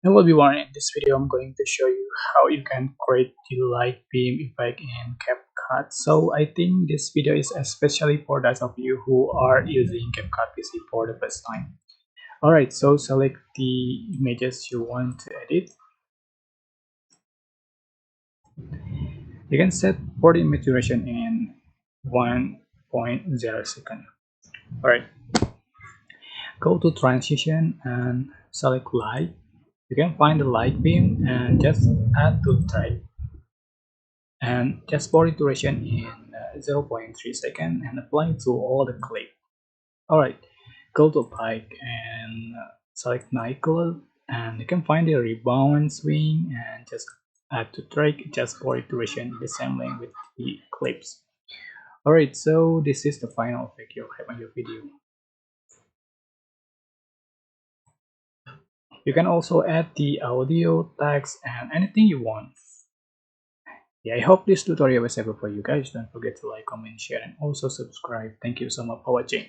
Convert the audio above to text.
Hello everyone, in this video I'm going to show you how you can create the light beam effect in CapCut. So I think this video is especially for those of you who are using CapCut PC for the first time. Alright, so select the images you want to edit. You can set for the image duration in 1.0 second. Alright, go to transition and select light. You can find the light beam and just add to track and just for the duration in 0.3 seconds and apply it to all the clip. Alright, go to pike and select night color, and you can find the rebound swing and just add to track just for the duration, the same length with the clips. Alright, so this is the final effect you have on your video. You can also add the audio, text, and anything you want. Yeah, I hope this tutorial was helpful for you guys. Don't forget to like, comment, share, and also subscribe. Thank you so much for watching.